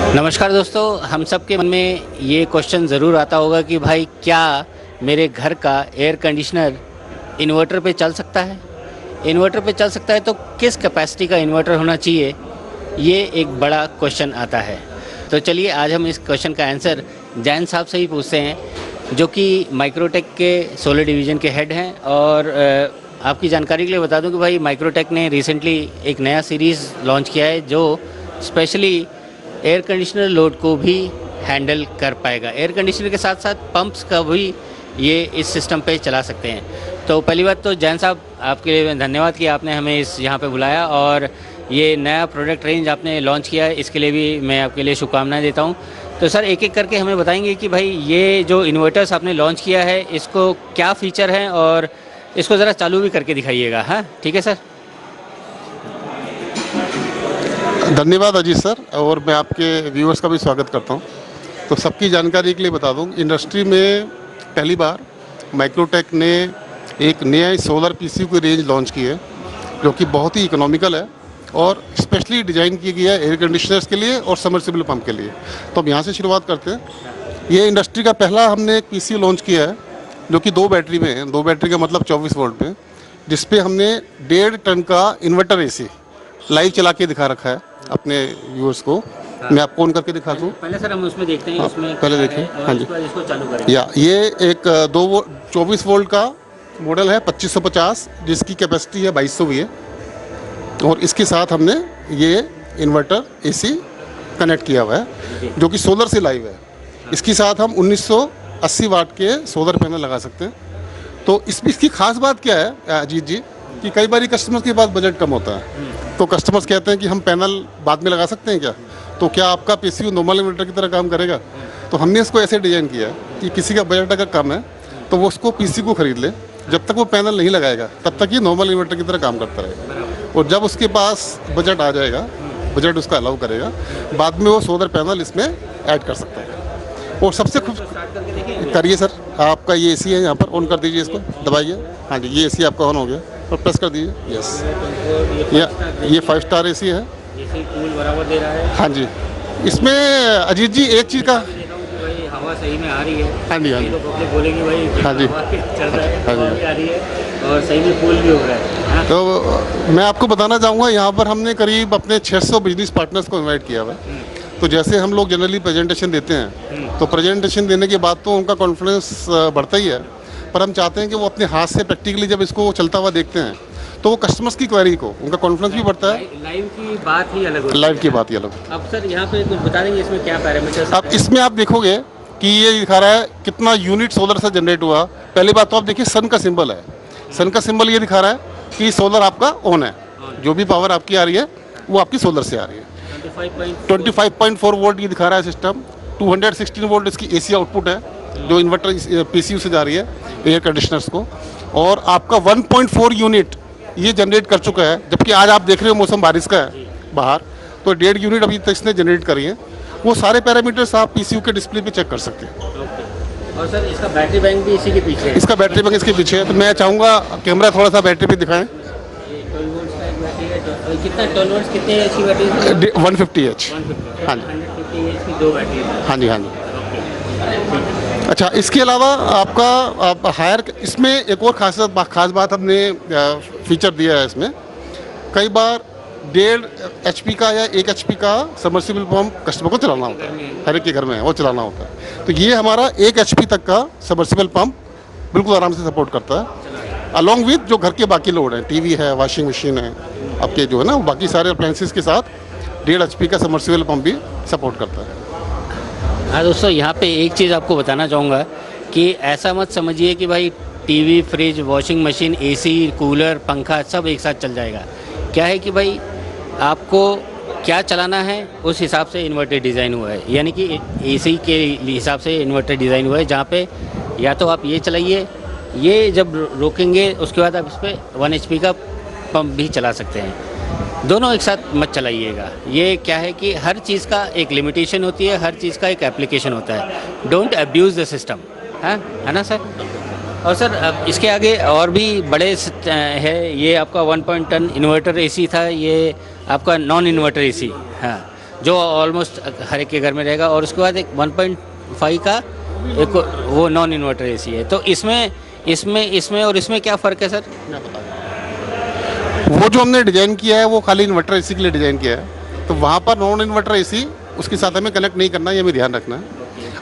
नमस्कार दोस्तों, हम सब के मन में ये क्वेश्चन ज़रूर आता होगा कि भाई क्या मेरे घर का एयर कंडीशनर इन्वर्टर पे चल सकता है। इन्वर्टर पे चल सकता है तो किस कैपेसिटी का इन्वर्टर होना चाहिए, ये एक बड़ा क्वेश्चन आता है। तो चलिए आज हम इस क्वेश्चन का आंसर जैन साहब से ही पूछते हैं, जो कि माइक्रोटेक के सोलर डिवीज़न के हेड हैं। और आपकी जानकारी के लिए बता दूं कि भाई माइक्रोटेक ने रिसेंटली एक नया सीरीज़ लॉन्च किया है जो स्पेशली एयर कंडीशनर लोड को भी हैंडल कर पाएगा। एयर कंडीशनर के साथ साथ पंप्स का भी ये इस सिस्टम पे चला सकते हैं। तो पहली बात तो जैन साहब, आपके लिए धन्यवाद कि आपने हमें इस यहाँ पे बुलाया और ये नया प्रोडक्ट रेंज आपने लॉन्च किया है, इसके लिए भी मैं आपके लिए शुभकामनाएं देता हूँ। तो सर एक एक करके हमें बताएंगे कि भाई ये जो इन्वर्टर्स आपने लॉन्च किया है इसको क्या फ़ीचर हैं और इसको ज़रा चालू भी करके दिखाइएगा। हाँ ठीक है सर। धन्यवाद अजीत सर, और मैं आपके व्यूअर्स का भी स्वागत करता हूं। तो सबकी जानकारी के लिए बता दूं, इंडस्ट्री में पहली बार माइक्रोटेक ने एक नया सोलर पीसी की रेंज लॉन्च की है जो कि बहुत ही इकोनॉमिकल है और स्पेशली डिज़ाइन की गई है एयर कंडीशनर्स के लिए और सबमर्सिबल पंप के लिए। तो हम यहाँ से शुरुआत करते हैं। ये इंडस्ट्री का पहला हमने एक पीसी लॉन्च किया है जो कि 2 बैटरी में है। 2 बैटरी का मतलब 24 वोल्ट में, जिसपे हमने 1.5 टन का इन्वर्टर एसी लाइव चला के दिखा रखा है अपने व्यूअर्स को। मैं आपको ऑन करके दिखा दूँ। पहले सर हम उसमें देखते हैं। इसमें पहले देखिए। हाँ जी, इसको चालू करें। या ये एक 24 वोल्ट का मॉडल है 2550, जिसकी कैपेसिटी है 2200 वी है। और इसके साथ हमने ये इन्वर्टर एसी कनेक्ट किया हुआ है जो कि सोलर से लाइव है। इसके साथ हम 1980 वाट के सोलर पैनल लगा सकते हैं। तो इसकी खास बात क्या है अजीत जी, कि कई बार कस्टमर्स के पास बजट कम होता है, तो कस्टमर्स कहते हैं कि हम पैनल बाद में लगा सकते हैं क्या, तो क्या आपका पीसीयू नॉर्मल इन्वर्टर की तरह काम करेगा। तो हमने इसको ऐसे डिज़ाइन किया है कि किसी का बजट अगर कम है तो वो उसको पीसी को खरीद ले, जब तक वो पैनल नहीं लगाएगा तब तक ये नॉर्मल इन्वर्टर की तरह काम करता रहेगा। और जब उसके पास बजट आ जाएगा, बजट उसका अलाउ करेगा, बाद में वो सोलर पैनल इसमें ऐड कर सकता है। और सबसे खुश करिए सर, आपका ये एसी है यहाँ पर, ऑन कर दीजिए, इसको दबाइए। हाँ जी, ये एसी आपका ऑन हो गया और प्रेस कर दीजिए। यस, ये 5 स्टार एसी है। एसी कूल बराबर दे रहा है। हाँ जी, इसमें अजीत जी एक चीज़ का हवा सही में आ रही है। हाँ जी, हाँ जी, तो पब्लिक बोलेगी भाई हाँ जी, चल रहा है, हाँ हवा जी, भी आ रही है और सही में कूल भी हो रहा है। हाँ? तो मैं आपको बताना चाहूँगा, यहाँ पर हमने करीब अपने 600 बिजनेस पार्टनर्स को इनवाइट किया हुआ है। तो जैसे हम लोग जनरली प्रेजेंटेशन देते हैं, तो प्रेजेंटेशन देने के बाद तो उनका कॉन्फिडेंस बढ़ता ही है, पर हम चाहते हैं कि वो अपने हाथ से प्रैक्टिकली जब इसको चलता हुआ देखते हैं तो वो कस्टमर्स की क्वेरी को उनका कॉन्फिडेंस भी बढ़ता है। लाइव की बात ही अलग होती है। लाइव की बात ही अलग। अब सर यहाँ पे कुछ बता देंगे इसमें क्या पैरामीटर्स। अब इसमें आप देखोगे कि ये दिखा रहा है कितना यूनिट सोलर से जनरेट हुआ। पहली बात तो आप देखिए सन का सिंबल है। सन का सिंबल ये दिखा रहा है कि सोलर आपका ऑन है, जो भी पावर आपकी आ रही है वो आपकी सोलर से आ रही है। 25.4 वोल्ट ये दिखा रहा है सिस्टम। 216 वोल्ट इसकी एसी आउटपुट है जो इन्वर्टर पीसीयू से जा रही है एयर कंडीशनर्स को। और आपका 1.4 यूनिट ये जनरेट कर चुका है, जबकि आज आप देख रहे हो मौसम बारिश का है बाहर, तो 1.5 यूनिट अभी तक इसने जनरेट करी है। वो सारे पैरामीटर्स आप पीसीयू के डिस्प्ले पे चेक कर सकते हैं। और सर इसका बैटरी बैंक भी इसी के पीछे है। इसका बैटरी बैंक इसके पीछे है। तो मैं चाहूँगा कैमरा थोड़ा सा बैटरी पे दिखाएं। कितना 12 वोल्ट्स कितने एचपी बैटरी? 150 एच। हाँ जी, 150 एच की 2 बैटरी। हाँ जी, हाँ जी। अच्छा, इसके अलावा आपका हायर इसमें एक और खास बात हमने फीचर दिया है इसमें। कई बार 1.5 HP का या 1 HP का सबमर्सिबल पंप कस्टमर को चलाना होता है, हर एक के घर में है, वो चलाना होता है। तो ये हमारा 1 HP तक का सबमर्सिबल पंप बिल्कुल आराम से सपोर्ट करता है, अलॉन्ग विथ जो घर के बाकी लोड हैं, टीवी है, वॉशिंग मशीन है, आपके जो है ना बाकी सारे अप्लायंसेस के साथ 1.5 HP का सबमर्सिबल पंप भी सपोर्ट करता है। हाँ दोस्तों, यहाँ पे एक चीज़ आपको बताना चाहूँगा कि ऐसा मत समझिए कि भाई TV, fridge, washing machine, AC, cooler, पंखा सब एक साथ चल जाएगा। क्या है कि भाई आपको क्या चलाना है उस हिसाब से इन्वर्टर डिज़ाइन हुआ है, यानी कि एसी के हिसाब से इन्वर्टर डिज़ाइन हुआ है, जहाँ पे या तो आप ये चलाइए, ये जब रोकेंगे उसके बाद आप इस पर 1 HP का पंप भी चला सकते हैं। दोनों एक साथ मत चलाइएगा। ये क्या है कि हर चीज़ का एक लिमिटेशन होती है, हर चीज़ का एक एप्लीकेशन होता है। डोंट अब्यूज़ द सिस्टम, है ना सर। और सर अब इसके आगे और भी बड़े है। ये आपका 1 टन इन्वर्टर एसी था, ये आपका नॉन इन्वर्टर एसी। हाँ, जो ऑलमोस्ट हर एक के घर में रहेगा, और उसके बाद एक 1.5 का एक वो नॉन इन्वर्टर एसी है। तो इसमें और इसमें क्या फ़र्क है सर? वो जो हमने डिज़ाइन किया है वो खाली इन्वर्टर एसी के लिए डिज़ाइन किया है, तो वहाँ पर नॉन इन्वर्टर एसी उसके साथ हमें कनेक्ट नहीं करना है, ये हमें ध्यान रखना है।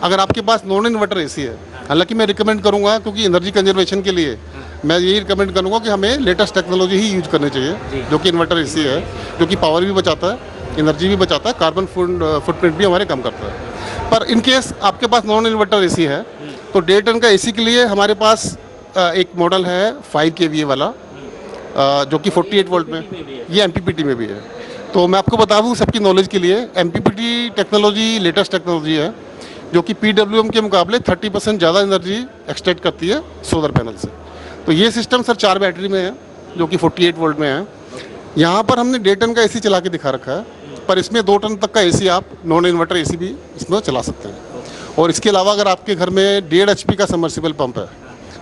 अगर आपके पास नॉन इन्वर्टर एसी है, हालांकि मैं रिकमेंड करूँगा क्योंकि एनर्जी कंजर्वेशन के लिए मैं यही रिकमेंड करूँगा कि हमें लेटेस्ट टेक्नोलॉजी ही यूज करनी चाहिए, जो कि इन्वर्टर एसी है, जो कि पावर भी बचाता है, एनर्जी भी बचाता है, कार्बन फुटप्रिंट भी हमारे कम करता है। पर इन केस आपके पास नॉन इन्वर्टर एसी है तो 1.5 टन का एसी के लिए हमारे पास एक मॉडल है 5 kVA वाला, जो कि 48 वोल्ट में, ये एमपीपीटी में भी है। तो मैं आपको बता दूं सबकी नॉलेज के लिए, एमपीपीटी टेक्नोलॉजी लेटेस्ट टेक्नोलॉजी है, जो कि पीडब्ल्यूएम के मुकाबले 30% ज़्यादा एनर्जी एक्सट्रैक्ट करती है सोलर पैनल से। तो ये सिस्टम सर 4 बैटरी में है, जो कि 48 वोल्ट में है। यहाँ पर हमने 1.5 टन का एसी चला के दिखा रखा है, पर इसमें 2 टन तक का एसी आप नॉन इन्वर्टर एसी भी इसमें चला सकते हैं। और इसके अलावा अगर आपके घर में 1.5 HP का सबमर्सिबल पंप है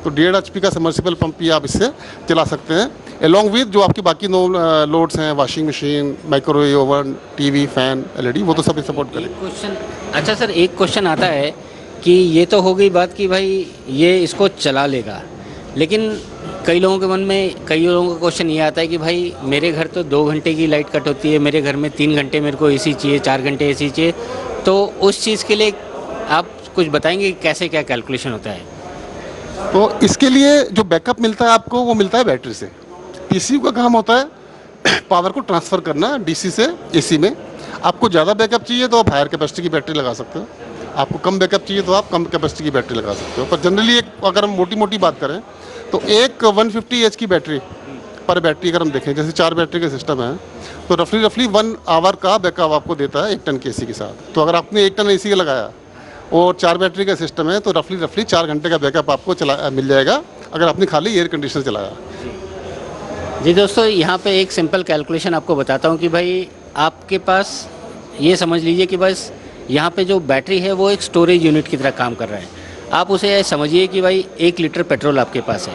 तो 1.5 HP का सबमर्सिबल पंप भी आप इससे चला सकते हैं, अलॉन्ग विद जो आपकी बाकी लोड्स हैं, washing machine, microwave oven, TV, fan, LED, वो तो सब सपोर्ट करें। क्वेश्चन, अच्छा सर, एक क्वेश्चन आता है कि ये तो हो गई बात कि भाई ये इसको चला लेगा, लेकिन कई लोगों के मन में, कई लोगों का क्वेश्चन ये आता है कि भाई मेरे घर तो 2 घंटे की लाइट कट होती है, मेरे घर में 3 घंटे मेरे को एसी चाहिए, 4 घंटे एसी चाहिए, तो उस चीज़ के लिए आप कुछ बताएंगे कि कैसे क्या कैलकुलेशन होता है? तो इसके लिए जो बैकअप मिलता है आपको, वो मिलता है बैटरी से। पीसीयू का काम होता है पावर को ट्रांसफ़र करना डीसी से एसी में। आपको ज़्यादा बैकअप चाहिए तो आप हायर कैपेसिटी की बैटरी लगा सकते हो, आपको कम बैकअप चाहिए तो आप कम कैपेसिटी की बैटरी लगा सकते हो। पर जनरली एक अगर हम मोटी मोटी बात करें तो एक 150 एच की बैटरी पर बैटरी अगर हम देखें, जैसे 4 बैटरी का सिस्टम है, तो रफली 1 आवर का बैकअप आपको देता है 1 टन के एसी के साथ। तो अगर आपने 1 टन एसी का लगाया और 4 बैटरी का सिस्टम है तो रफली 4 घंटे का बैकअप आपको मिल जाएगा, अगर आपने खाली एयर कंडीशनर चलाया। जी दोस्तों, यहाँ पे एक सिंपल कैलकुलेशन आपको बताता हूँ कि भाई आपके पास ये समझ लीजिए कि बस यहाँ पे जो बैटरी है वो एक स्टोरेज यूनिट की तरह काम कर रहा है। आप उसे समझिए कि भाई 1 लीटर पेट्रोल आपके पास है।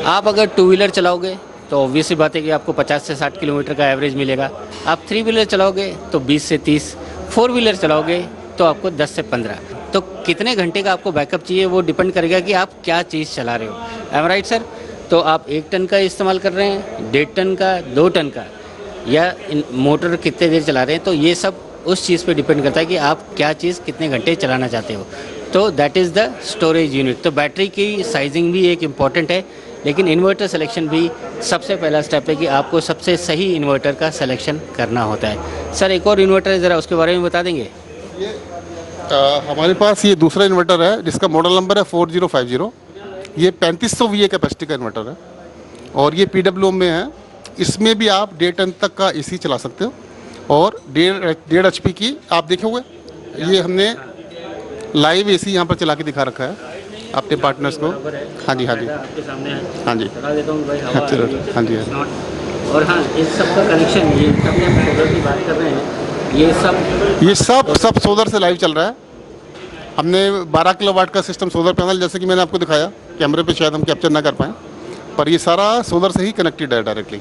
आप अगर 2 व्हीलर चलाओगे तो ऑब्वियस सी बात है कि आपको 50 से 60 किलोमीटर का एवरेज मिलेगा। आप 3 व्हीलर चलाओगे तो 20 से 30, 4 व्हीलर चलाओगे तो आपको 10 से 15। तो कितने घंटे का आपको बैकअप चाहिए वो डिपेंड करेगा कि आप क्या चीज़ चला रहे हो। Am right sir? तो आप 1 टन का इस्तेमाल कर रहे हैं, 1.5 टन का, 2 टन का, या मोटर कितने देर चला रहे हैं, तो ये सब उस चीज़ पे डिपेंड करता है कि आप क्या चीज़ कितने घंटे चलाना चाहते हो। तो that is the storage unit. तो बैटरी की साइजिंग भी एक इम्पॉर्टेंट है, लेकिन इन्वर्टर सिलेक्शन भी सबसे पहला स्टेप है कि आपको सबसे सही इन्वर्टर का सिलेक्शन करना होता है। सर, एक और इन्वर्टर है, ज़रा उसके बारे में बता देंगे? हमारे पास ये दूसरा इन्वर्टर है जिसका मॉडल नंबर है 4050। ये 3500 VA कैपेसिटी का इन्वर्टर है और ये PWM में है। इसमें भी आप 1.5 टन तक का एसी चला सकते हो और 1.5 HP की आप देखोगे, ये हमने लाइव एसी यहाँ पर चला के दिखा रखा है अपने पार्टनर्स को। हाँ जी, हाँ जी, आपके सामने है, हाँ जी, दिखा देता हूँ भाई, हाँ हवा आ रही है, हाँ जी, it's not। और हाँ, इस सब का कनेक्शन, ये तभी हम सोलर की बात कर रहे हैं, ये सब सोलर से लाइव चल रहा है। हमने 12 किलोवाट का सिस्टम सोलर पैनल, जैसे कि मैंने आपको दिखाया, कैमरे पे शायद हम कैप्चर ना कर पाएँ, पर ये सारा सोलर से ही कनेक्टेड है डायरेक्टली।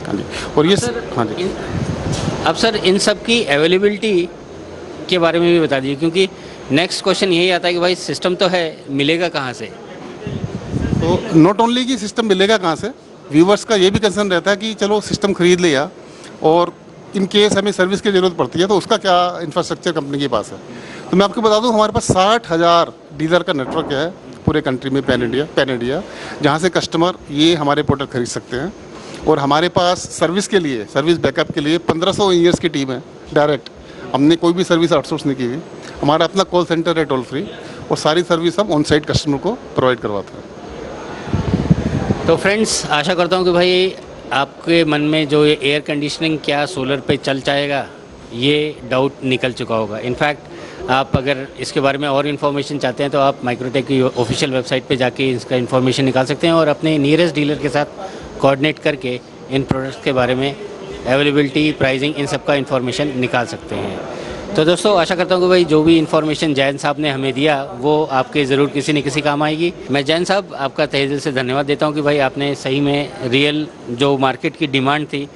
हाँ जी, और ये हाँ जी। अब सर, इन सब की अवेलेबिलिटी के बारे में भी बता दीजिए, क्योंकि नेक्स्ट क्वेश्चन यही आता है कि भाई सिस्टम तो है, मिलेगा कहाँ से? तो नॉट ओनली कि सिस्टम मिलेगा कहाँ से, व्यूवर्स का ये भी कंसर्न रहता है कि चलो सिस्टम खरीद लिया और इन केस हमें सर्विस की ज़रूरत पड़ती है तो उसका क्या इंफ्रास्ट्रक्चर कंपनी के पास है। तो मैं आपको बता दूं, हमारे पास 60,000 डीलर का नेटवर्क है पूरे कंट्री में, पैन इंडिया, जहाँ से कस्टमर ये हमारे प्रोडक्ट खरीद सकते हैं। और हमारे पास सर्विस के लिए, सर्विस बैकअप के लिए 1500 इंजीनियर्स की टीम है डायरेक्ट। हमने कोई भी सर्विस आउटसोर्स नहीं की हुई। हमारा अपना कॉल सेंटर है टोल फ्री, और सारी सर्विस हम ऑन साइट कस्टमर को प्रोवाइड करवाते हैं। तो फ्रेंड्स, आशा करता हूँ कि भाई आपके मन में जो ये एयर कंडीशनिंग क्या सोलर पे चल जाएगा, ये डाउट निकल चुका होगा। इनफैक्ट आप अगर इसके बारे में और इन्फॉर्मेशन चाहते हैं तो आप माइक्रोटेक की ऑफिशियल वेबसाइट पे जाके इसका इन्फॉर्मेशन निकाल सकते हैं और अपने नियरेस्ट डीलर के साथ कोऑर्डिनेट करके इन प्रोडक्ट्स के बारे में अवेलेबिलिटी, प्राइसिंग, इन सब का इन्फॉर्मेशन निकाल सकते हैं। तो दोस्तों, आशा करता हूँ कि भाई जो भी इन्फॉर्मेशन जैन साहब ने हमें दिया वो आपके ज़रूर किसी न किसी काम आएगी। मैं जैन साहब आपका तहे दिल से धन्यवाद देता हूँ कि भाई आपने सही में रियल जो मार्केट की डिमांड थी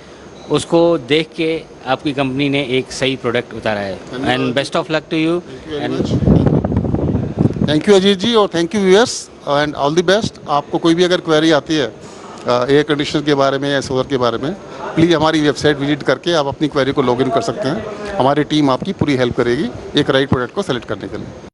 उसको देख के आपकी कंपनी ने एक सही प्रोडक्ट उतारा है and best of luck to you and thank you Ajit ji और thank you viewers and all the best. आपको कोई भी अगर क्वेरी आती है एयर कंडीशनर के बारे में या सोलर के बारे में, प्लीज़ हमारी वेबसाइट विजिट करके आप अपनी क्वेरी को लॉगिन कर सकते हैं। हमारी टीम आपकी पूरी हेल्प करेगी एक राइट प्रोडक्ट को सेलेक्ट करने के लिए।